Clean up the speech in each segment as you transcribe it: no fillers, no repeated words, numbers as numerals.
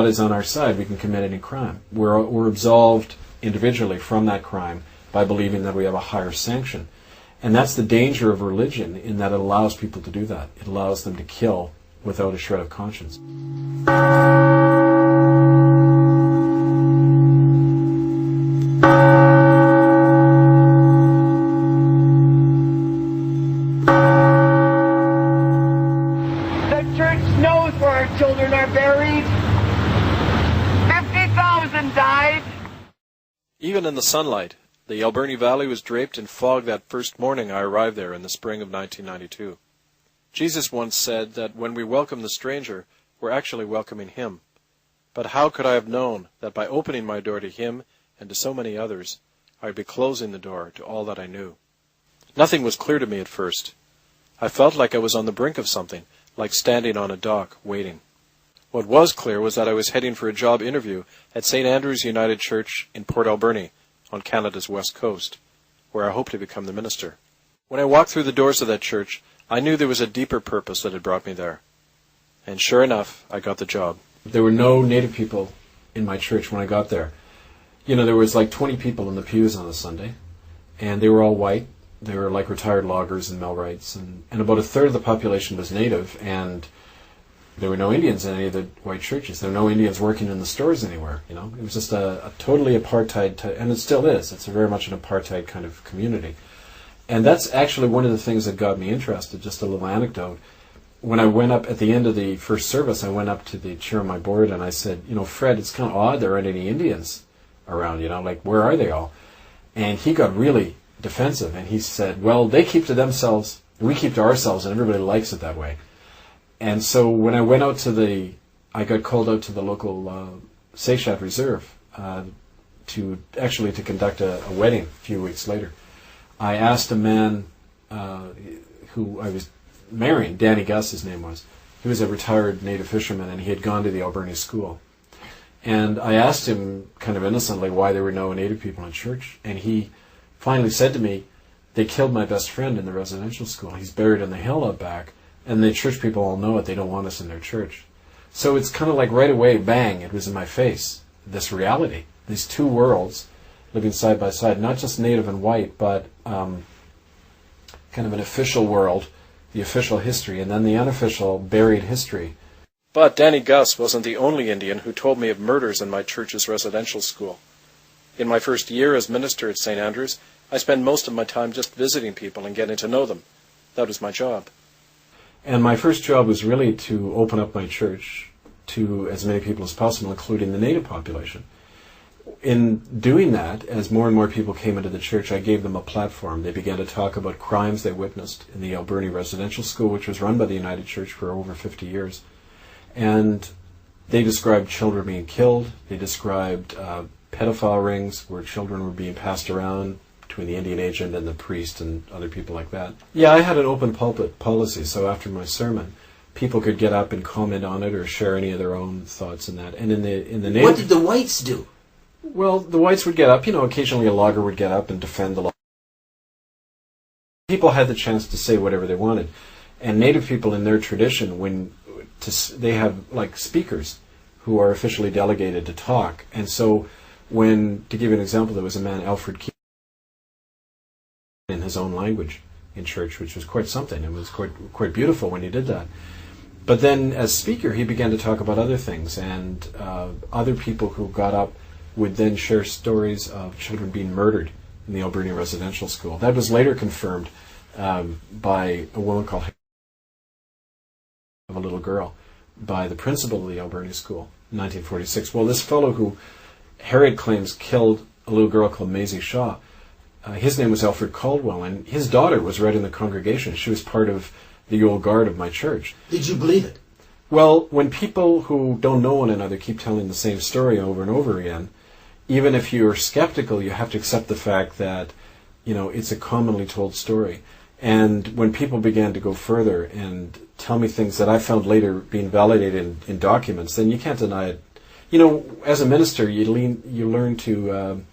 is on our side, we can commit any crime. We're absolved individually from that crime by believing that we have a higher sanction. And that's the danger of religion, in that it allows people to do that. It allows them to kill without a shred of conscience. The church knows where our children are buried. 50,000 died. Even in the sunlight, the Alberni Valley was draped in fog that first morning I arrived there in the spring of 1992. Jesus once said that when we welcome the stranger, we're actually welcoming him. But how could I have known that by opening my door to him and to so many others, I'd be closing the door to all that I knew? Nothing was clear to me at first. I felt like I was on the brink of something, like standing on a dock, waiting. What was clear was that I was heading for a job interview at St. Andrew's United Church in Port Alberni, on Canada's west coast, where I hoped to become the minister. When I walked through the doors of that church, I knew there was a deeper purpose that had brought me there. And sure enough, I got the job. There were no Native people in my church when I got there. You know, there was like 20 people in the pews on a Sunday, and they were all white. They were like retired loggers and millwrights, and about a third of the population was Native, and there were no Indians in any of the white churches. There were no Indians working in the stores anywhere, you know. It was just a totally apartheid, and it still is. It's very much an apartheid kind of community. And that's actually one of the things that got me interested, just a little anecdote. When I went up at the end of the first service, I went up to the chair of my board and I said, you know, Fred, it's kind of odd there aren't any Indians around, you know, like, where are they all? And he got really defensive, and he said, well, they keep to themselves, we keep to ourselves, and everybody likes it that way. And so when I went out I got called out to the local Seychat Reserve to conduct a wedding a few weeks later. I asked a man who I was marrying, Danny Gus his name was. He was a retired native fisherman, and he had gone to the Alberni school. And I asked him kind of innocently why there were no Native people in church, and he finally said to me, they killed my best friend in the residential school. He's buried on the hill out back. And the church people all know it. They don't want us in their church. So it's kind of like right away, bang, it was in my face, this reality. These two worlds living side by side, not just Native and white, but kind of an official world, the official history, and then the unofficial, buried history. But Danny Gus wasn't the only Indian who told me of murders in my church's residential school. In my first year as minister at St. Andrew's, I spent most of my time just visiting people and getting to know them. That was my job. And my first job was really to open up my church to as many people as possible, including the Native population. In doing that, as more and more people came into the church, I gave them a platform. They began to talk about crimes they witnessed in the Alberni Residential School, which was run by the United Church for over 50 years. And they described children being killed. They described pedophile rings where children were being passed around between the Indian agent and the priest and other people like that. Yeah, I had an open pulpit policy, so after my sermon, people could get up and comment on it or share any of their own thoughts in that. And in the Native... What did the whites do? Well, the whites would get up, you know, occasionally a logger would get up and defend the law. People had the chance to say whatever they wanted. And Native people in their tradition, they have like speakers who are officially delegated to talk. And so to give you an example, there was a man, Alfred Keene, in his own language in church, which was quite something. It was quite beautiful when he did that. But then as speaker, he began to talk about other things, and other people who got up would then share stories of children being murdered in the Alberni Residential School. That was later confirmed by a woman called of a little girl by the principal of the Alberni School in 1946. Well, this fellow who Harriet claims killed a little girl called Maisie Shaw, his name was Alfred Caldwell, and his daughter was right in the congregation. She was part of the old guard of my church. Did you believe it? Well, when people who don't know one another keep telling the same story over and over again, even if you're skeptical, you have to accept the fact that, you know, it's a commonly told story. And when people began to go further and tell me things that I found later being validated in documents, then you can't deny it. You know, as a minister, you learn to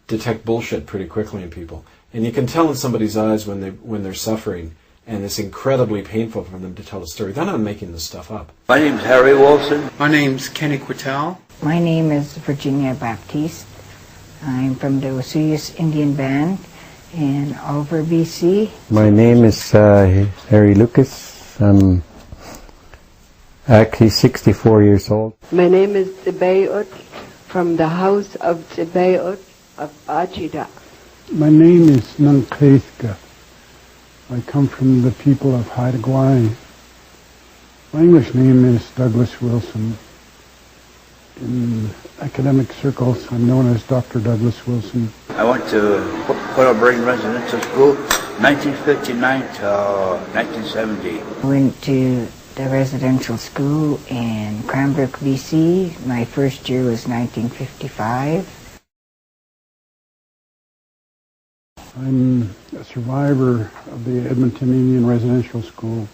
detect bullshit pretty quickly in people, and you can tell in somebody's eyes when they're suffering and it's incredibly painful for them to tell a story. They're not making this stuff up. My name's Harry Wilson. My name's Kenny Quittal. My name is Virginia Baptiste. I'm from the Osuyas Indian Band in Oliver, BC. My name is Harry Lucas. I'm actually 64 years old. My name is Tibayut from the House of Tibayut of Achida. My name is Nunkaiska. I come from the people of Haida Gwaii. My English name is Douglas Wilson. In academic circles, I'm known as Dr. Douglas Wilson. I went to Port Aboriginal Residential School 1959 to 1970. I went to the residential school in Cranbrook, BC. My first year was 1955. I'm a survivor of the Edmonton Indian Residential School.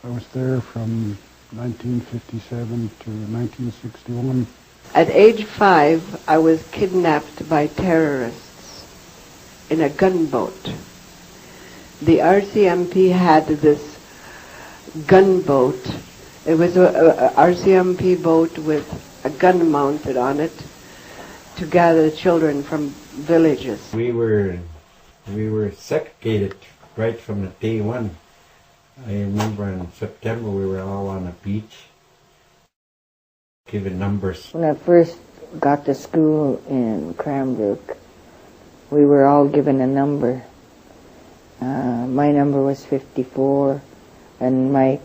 I was there from 1957 to 1961. At age 5, I was kidnapped by terrorists in a gunboat. The RCMP had this gunboat. It was a RCMP boat with a gun mounted on it to gather children from villages. We were segregated right from the day one. I remember in September we were all on a beach given numbers. When I first got to school in Cranbrook, we were all given a number. My number was 54, and my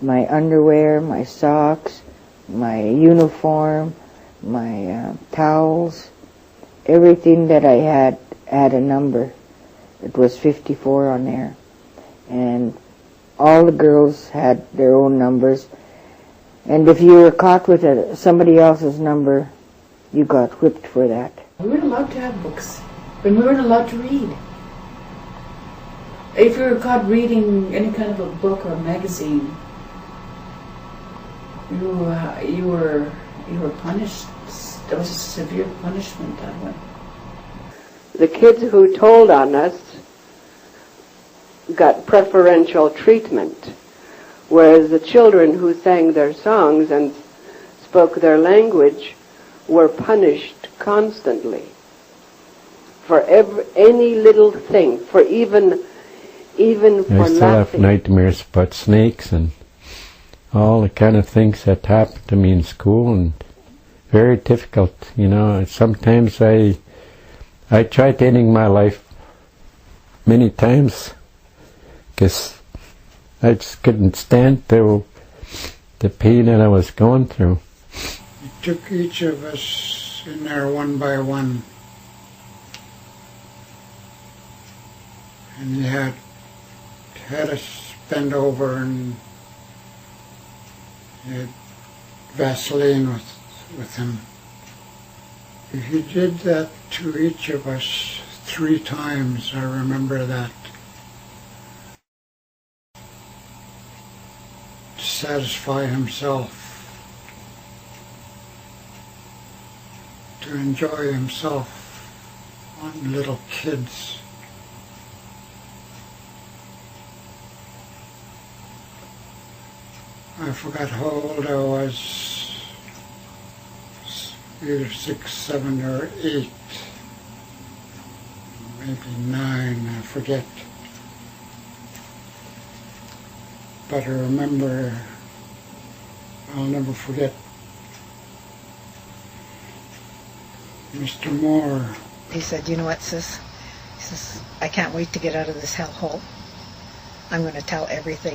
underwear, my socks, my uniform, my towels, everything that I had a number. It was 54 on there. And all the girls had their own numbers. And if you were caught with somebody else's number, you got whipped for that. We weren't allowed to have books, and we weren't allowed to read. If you were caught reading any kind of a book or a magazine, you were punished. There was a severe punishment that way. The kids who told on us got preferential treatment, whereas the children who sang their songs and spoke their language were punished constantly for any little thing, for even for laughing. I still have nightmares about snakes and all the kind of things that happened to me in school, and very difficult, you know. Sometimes I tried ending my life many times because I just couldn't stand the pain that I was going through. He took each of us in there one by one, and he had us bend over, and he had Vaseline with him. He did that to each of us 3 times, I remember that. To satisfy himself, to enjoy himself on little kids. I forgot how old I was, either 6, 7, or 8, maybe 9, I forget. But I remember, I'll never forget, Mr. Moore. He said, "You know what, sis?" He says, "I can't wait to get out of this hellhole. I'm going to tell everything."